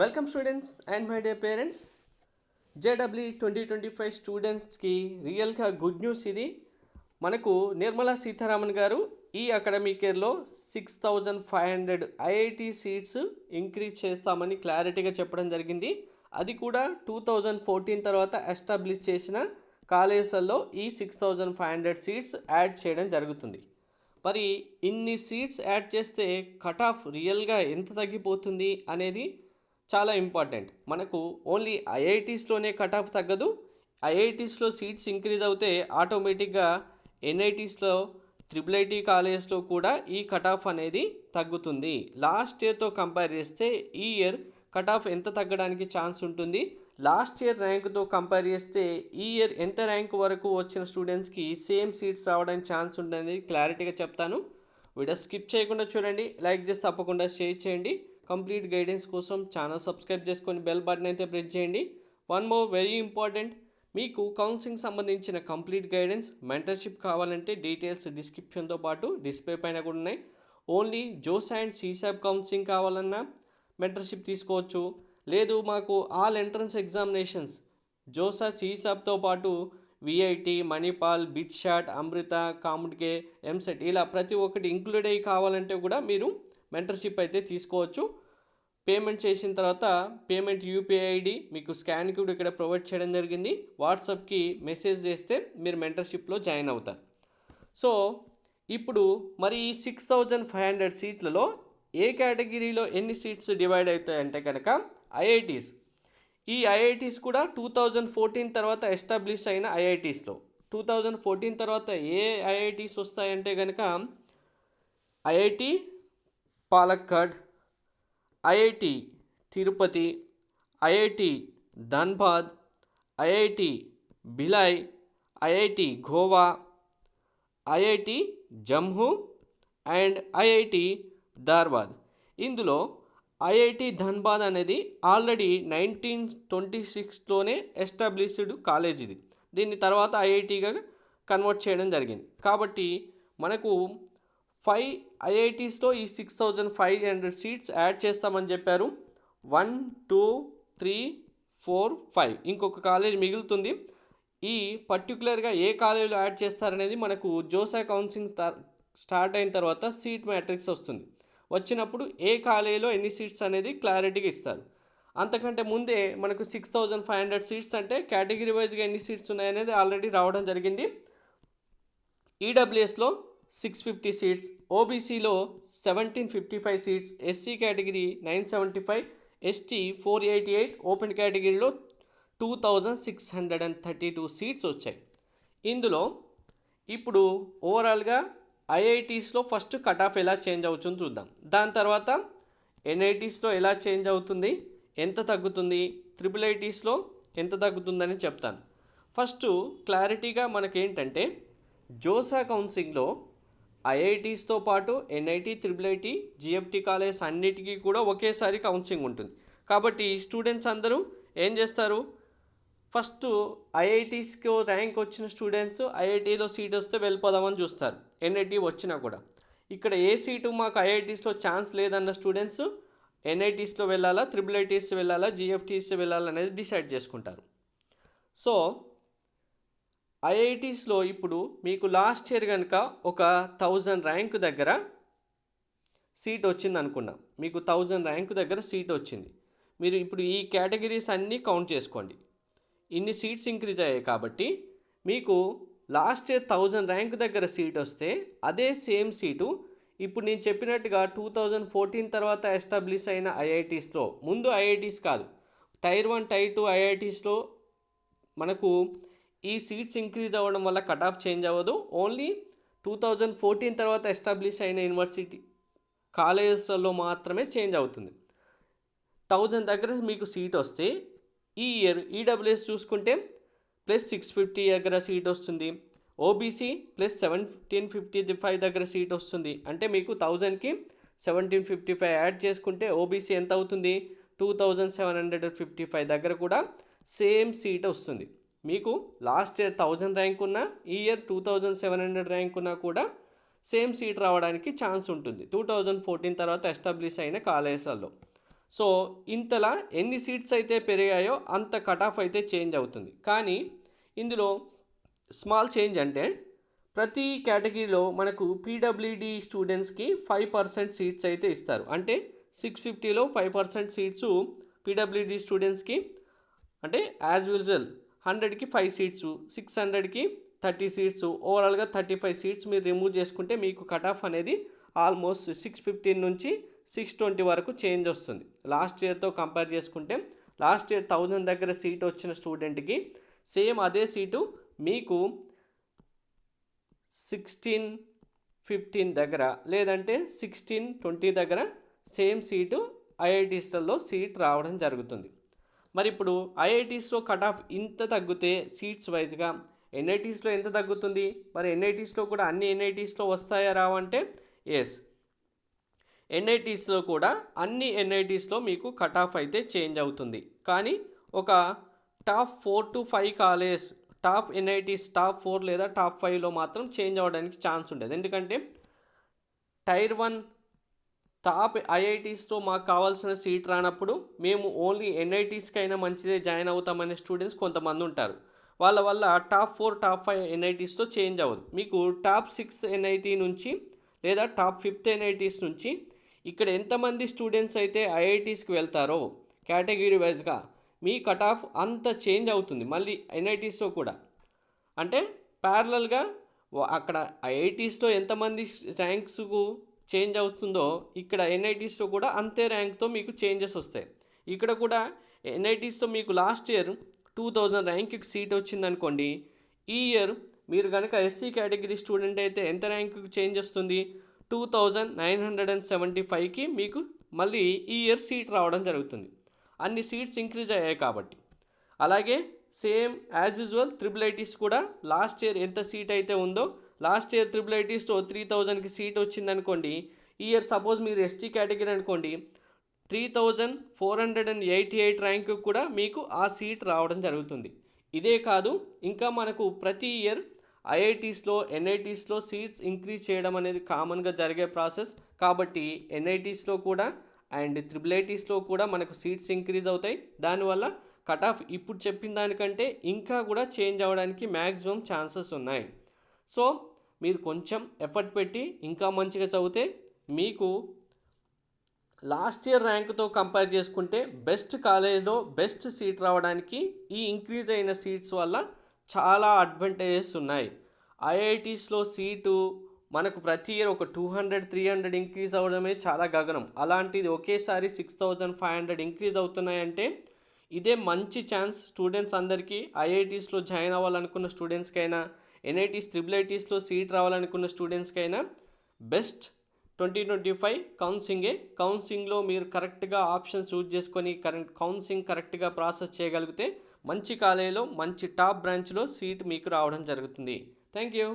Welcome students and my dear parents. JW 2025 స్టూడెంట్స్కి రియల్గా good news ఇది. మనకు నిర్మలా సీతారామన్ గారు ఈ అకాడమిక్ ఇయర్లో 6,500 ఐఐటి సీట్స్ ఇంక్రీజ్ చేస్తామని క్లారిటీగా చెప్పడం జరిగింది. అది కూడా 2014 తర్వాత ఎస్టాబ్లిష్ చేసిన కాలేజీల్లో ఈ 6,500 సీట్స్ యాడ్ చేయడం జరుగుతుంది. మరి ఇన్ని సీట్స్ యాడ్ చేస్తే కట్ ఆఫ్ రియల్గా ఎంత తగ్గిపోతుంది అనేది చాలా ఇంపార్టెంట్. మనకు ఓన్లీ ఐఐటీస్లోనే కట్ ఆఫ్ తగ్గదు. ఐఐటీస్లో సీట్స్ ఇంక్రీజ్ అవుతే ఆటోమేటిక్గా ఎన్ఐటీస్లో ఐఐటి కాలేజ్లో కూడా ఈ కట్ ఆఫ్ అనేది తగ్గుతుంది. లాస్ట్ ఇయర్తో కంపేర్ చేస్తే ఈ ఇయర్ కట్ ఆఫ్ ఎంత తగ్గడానికి ఛాన్స్ ఉంటుంది, లాస్ట్ ఇయర్ ర్యాంకుతో కంపేర్ చేస్తే ఈ ఇయర్ ఎంత ర్యాంక్ వరకు వచ్చిన స్టూడెంట్స్కి సేమ్ సీట్స్ రావడానికి ఛాన్స్ ఉంటుంది క్లారిటీగా చెప్తాను. వీడియో స్కిప్ చేయకుండా చూడండి, లైక్ చేసి తప్పకుండా షేర్ చేయండి. కంప్లీట్ గైడెన్స్ కోసం ఛానల్ సబ్స్క్రైబ్ చేసుకొని బెల్ బటన్ అయితే ప్రెస్ చేయండి. వన్ మోర్ వెరీ ఇంపార్టెంట్, మీకు కౌన్సిలింగ్ సంబంధించిన కంప్లీట్ గైడెన్స్ మెంటర్షిప్ కావాలంటే డీటెయిల్స్ డిస్క్రిప్షన్తో పాటు డిస్ప్లే పైన కూడా ఉన్నాయి. Only JoSAA and CSAB counselling కావాలన్నా మెంటర్షిప్ తీసుకోవచ్చు. లేదు మాకు ఆల్ ఎంట్రన్స్ ఎగ్జామినేషన్స్ జోసా సీసాబ్తో పాటు విఐటి, మణిపాల్, బిట్ షాట్, అమృత, కాముడ్కే, ఎంసెట్ ఇలా ప్రతి ఒక్కటి ఇంక్లూడ్ అయ్యి కావాలంటే కూడా మీరు మెంటర్షిప్ అయితే తీసుకోవచ్చు. పేమెంట్ చేసిన తర్వాత పేమెంట్ యూపీఐ ఐడి మీకు స్కాన్ కూడా ఇక్కడ ప్రొవైడ్ చేయడం జరిగింది. వాట్సాప్కి మెసేజ్ చేస్తే మీరు మెంటర్షిప్లో జాయిన్ అవుతారు. సో ఇప్పుడు మరి ఈ 6,500 సీట్లలో ఏ కేటగిరీలో ఎన్ని సీట్స్ డివైడ్ అవుతాయంటే కనుక ఐఐటీస్. ఈ ఐఐటీస్ కూడా 2014 తర్వాత ఎస్టాబ్లిష్ అయిన ఐఐటీస్లో 2014 తర్వాత ఏ ఐఐటీస్ వస్తాయంటే కనుక IIT Palakkad, IIT Tirupati, IIT Dhanbad, IIT Bhilai, IIT Goa, IIT Jammu and IIT Dharwad. ఇందులో ఐఐటి ధన్బాద్ అనేది ఆల్రెడీ 1926లోనే ఎస్టాబ్లిష్డ్ కాలేజ్ ఇది. దీన్ని తర్వాత ఐఐటిగా కన్వర్ట్ చేయడం జరిగింది. కాబట్టి మనకు 5 ఐఐటీస్లో ఈ 6,500 సీట్స్ యాడ్ చేస్తామని చెప్పారు. 1, 2, 3, 4, 5 ఇంకొక కాలేజ్ మిగులుతుంది. ఈ పర్టికులర్గా ఏ కాలేజీలో యాడ్ చేస్తారనేది మనకు జోసా కౌన్సిలింగ్ స్టార్ట్ అయిన తర్వాత సీట్ మ్యాట్రిక్స్ వస్తుంది. వచ్చినప్పుడు ఏ కాలేజీలో ఎన్ని సీట్స్ అనేది క్లారిటీగా ఇస్తారు. అంతకంటే ముందే మనకు 6,500 సీట్స్ అంటే కేటగిరీ వైజ్గా ఎన్ని సీట్స్ ఉన్నాయనేది ఆల్రెడీ రావడం జరిగింది. ఈడబ్ల్యూఎస్లో 650 సీట్స్, ఓబీసీలో 1755 seats, SC category 975, ST 488, open కేటగిరీలో 2,632 సీట్స్ వచ్చాయి. ఇందులో ఇప్పుడు ఓవరాల్గా ఐఐటీస్లో ఫస్ట్ కట్ ఆఫ్ ఎలా చేంజ్ అవుతుందో చూద్దాం. దాని తర్వాత ఎన్ఐటీస్లో ఎలా చేంజ్ అవుతుంది, ఎంత తగ్గుతుంది, ఐఐటీస్లో ఎంత తగ్గుతుందని చెప్తాను. ఫస్ట్ క్లారిటీగా మనకేంటంటే జోసా కౌన్సిలింగ్లో ఐఐటీస్తో పాటు ఎన్ఐటి, ఐఐటి, జిఎఫ్టి కాలేజ్ అన్నిటికీ కూడా ఒకేసారి కౌన్సిలింగ్ ఉంటుంది. కాబట్టి స్టూడెంట్స్ అందరూ ఏం చేస్తారు, ఫస్ట్ ఐఐటీస్కి ర్యాంక్ వచ్చిన స్టూడెంట్స్ ఐఐటీలో సీట్ వస్తే వెళ్ళిపోదామని చూస్తారు. ఎన్ఐటి వచ్చినా కూడా ఇక్కడ ఏ సీటు మాకు ఐఐటీస్లో ఛాన్స్ లేదన్న స్టూడెంట్స్ ఎన్ఐటీస్లో వెళ్ళాలా, ఐఐటీస్ వెళ్ళాలా, జిఎఫ్టీస్ వెళ్ళాలా అనేది డిసైడ్ చేసుకుంటారు. సో ఐఐటీస్లో ఇప్పుడు మీకు లాస్ట్ ఇయర్ కనుక ఒక 1000 ర్యాంకు దగ్గర సీట్ వచ్చింది అనుకున్నాం. మీకు 1000 ర్యాంకు దగ్గర సీట్ వచ్చింది. మీరు ఇప్పుడు ఈ కేటగిరీస్ అన్నీ కౌంట్ చేసుకోండి. ఇన్ని సీట్స్ ఇంక్రీజ్ అయ్యాయి కాబట్టి మీకు లాస్ట్ ఇయర్ 1000 ర్యాంకు దగ్గర సీట్ వస్తే అదే సేమ్ సీటు ఇప్పుడు నేను చెప్పినట్టుగా 2014 తర్వాత ఎస్టాబ్లిష్ అయిన ఐఐటీస్లో, ముందు ఐఐటీస్ కాదు, టైర్ 1, టైర్ 2 ఐఐటీస్లో మనకు ఈ సీట్స్ ఇంక్రీజ్ అవ్వడం వల్ల కట్ ఆఫ్ చేంజ్ అవ్వదు. ఓన్లీ 2014 తర్వాత ఎస్టాబ్లిష్ అయిన యూనివర్సిటీ కాలేజెస్లో మాత్రమే చేంజ్ అవుతుంది. 1000 దగ్గర మీకు సీట్ వస్తే ఈ ఇయర్ ఈడబ్ల్యూఎస్ చూసుకుంటే +650 దగ్గర సీట్ వస్తుంది, ఓబీసీ +1755 దగ్గర సీట్ వస్తుంది. అంటే మీకు 1000కి 1755 యాడ్ చేసుకుంటే ఓబీసీ ఎంత అవుతుంది, 2755 దగ్గర కూడా సేమ్ సీట్ వస్తుంది. మీకు లాస్ట్ ఇయర్ 1000 ర్యాంక్ ఉన్నా ఈ ఇయర్ 2700 ర్యాంక్ ఉన్నా కూడా సేమ్ సీట్ రావడానికి ఛాన్స్ ఉంటుంది 2014 తర్వాత ఎస్టాబ్లిష్ అయిన కాలేజెస్లో. సో ఇంతలా ఎన్ని సీట్స్ అయితే పెరిగాయో అంత కట్ ఆఫ్ అయితే చేంజ్ అవుతుంది. కానీ ఇందులో స్మాల్ చేంజ్ అంటే ప్రతి కేటగిరీలో మనకు పీడబ్ల్యూడి స్టూడెంట్స్కి 5% సీట్స్ అయితే ఇస్తారు. అంటే 650లో 5% సీట్స్ పీడబ్ల్యూడి స్టూడెంట్స్కి, అంటే యాజ్ యూజువల్ 100కి 5 సీట్స్, 600కి 30 సీట్స్, ఓవరాల్గా 35 సీట్స్ మీరు రిమూవ్ చేసుకుంటే మీకు కట్ ఆఫ్ అనేది ఆల్మోస్ట్ 615 నుంచి 620 వరకు చేంజ్ వస్తుంది. లాస్ట్ ఇయర్తో కంపేర్ చేసుకుంటే లాస్ట్ ఇయర్ 1000 దగ్గర సీట్ వచ్చిన స్టూడెంట్కి సేమ్ అదే సీటు మీకు 1615 దగ్గర లేదంటే 1620 దగ్గర సేమ్ సీటు ఐఐటీస్లలో సీట్ రావడం జరుగుతుంది. మరి ఇప్పుడు ఐఐటీస్లో కట్ ఆఫ్ ఇంత తగ్గితే సీట్స్ వైజ్గా ఎన్ఐటీస్లో ఎంత తగ్గుతుంది? మరి ఎన్ఐటీస్లో కూడా అన్ని ఎన్ఐటీస్లో వస్తాయా రావంటే ఎస్, ఎన్ఐటీస్లో కూడా అన్ని ఎన్ఐటీస్లో మీకు కట్ ఆఫ్ అయితే చేంజ్ అవుతుంది. కానీ ఒక top 4 to 5 college, top NITs top 4 లేదా టాప్ 5లో మాత్రం చేంజ్ అవ్వడానికి ఛాన్స్ ఉండేది. ఎందుకంటే టైర్ 1 టాప్ ఐఐటీస్తో మాకు కావాల్సిన సీట్ రానప్పుడు మేము ఓన్లీ ఎన్ఐటీస్కి అయినా మంచిదే జాయిన్ అవుతామనే స్టూడెంట్స్ కొంతమంది ఉంటారు. వాళ్ళ వల్ల టాప్ 4 టాప్ 5 ఎన్ఐటీస్తో చేంజ్ అవ్వదు. మీకు టాప్ 6 ఎన్ఐటీ నుంచి లేదా టాప్ 5th ఎన్ఐటీస్ నుంచి ఇక్కడ ఎంతమంది స్టూడెంట్స్ అయితే ఐఐటీస్కి వెళ్తారో కేటగిరీ వైజ్గా మీ కట్ ఆఫ్ అంత చేంజ్ అవుతుంది. మళ్ళీ ఎన్ఐటీస్లో కూడా అంటే ప్యారలల్గా అక్కడ ఐఐటీస్లో ఎంతమంది ర్యాంక్స్కు చేంజ్ అవుతుందో ఇక్కడ ఎన్ఐటీస్లో కూడా అంతే ర్యాంక్తో మీకు చేంజెస్ వస్తాయి. ఇక్కడ కూడా ఎన్ఐటీస్తో మీకు లాస్ట్ ఇయర్ 2000 ర్యాంక్కి సీట్ వచ్చిందనుకోండి, ఈ ఇయర్ మీరు కనుక ఎస్సీ కేటగిరీ స్టూడెంట్ అయితే ఎంత ర్యాంక్కి చేంజ్ వస్తుంది? 2975కి మీకు మళ్ళీ ఈ ఇయర్ సీట్ రావడం జరుగుతుంది. అన్ని సీట్స్ ఇంక్రీజ్ అయ్యాయి కాబట్టి. అలాగే same as usual triple ITs కూడా లాస్ట్ ఇయర్ ఎంత సీట్ అయితే ఉందో, లాస్ట్ ఇయర్ ట్రిపుల్ ఐటీస్లో 3000కి సీట్ వచ్చిందనుకోండి, ఈ ఇయర్ సపోజ్ మీరు ఎస్టీ కేటగిరీ అనుకోండి 3488 ర్యాంకు కూడా మీకు ఆ సీట్ రావడం జరుగుతుంది. ఇదే కాదు, ఇంకా మనకు ప్రతి ఇయర్ ఐఐటీస్లో ఎన్ఐటీస్లో సీట్స్ ఇంక్రీజ్ చేయడం అనేది కామన్గా జరిగే ప్రాసెస్. కాబట్టి ఎన్ఐటీస్లో కూడా అండ్ ట్రిపుల్ ఐటీస్లో కూడా మనకు సీట్స్ ఇంక్రీజ్ అవుతాయి. దానివల్ల కట్ ఆఫ్ ఇప్పుడు చెప్పిన దానికంటే ఇంకా కూడా చేంజ్ అవ్వడానికి మ్యాక్సిమం ఛాన్సెస్ ఉన్నాయి. సో మీరు కొంచెం ఎఫర్ట్ పెట్టి ఇంకా మంచిగా చదివితే మీకు లాస్ట్ ఇయర్ ర్యాంక్తో కంపేర్ చేసుకుంటే బెస్ట్ కాలేజ్లో బెస్ట్ సీట్ రావడానికి ఈ ఇంక్రీజ్ అయిన సీట్స్ వల్ల చాలా అడ్వాంటేజెస్ ఉన్నాయి. ఐఐటీస్లో సీటు మనకు ప్రతి ఇయర్ ఒక 200-300 ఇంక్రీజ్ అవ్వడమే చాలా గగనం. అలాంటిది ఒకేసారి 6500 ఇంక్రీజ్ అవుతున్నాయంటే ఇదే మంచి ఛాన్స్ స్టూడెంట్స్ అందరికీ. ఐఐటీస్లో జాయిన్ అవ్వాలనుకున్న స్టూడెంట్స్కైనా, ఎన్ఐటీస్ ట్రిపుల్ ఐటీస్లో సీట్ రావాలనుకున్న స్టూడెంట్స్కైనా బెస్ట్ 2025 కౌన్సిలింగ్లో మీరు కరెక్ట్గా ఆప్షన్ చూజ్ చేసుకొని కౌన్సిలింగ్ కరెక్ట్గా ప్రాసెస్ చేయగలిగితే మంచి కాలేజీలో మంచి టాప్ బ్రాంచ్లో సీట్ మీకు రావడం జరుగుతుంది. Thank you.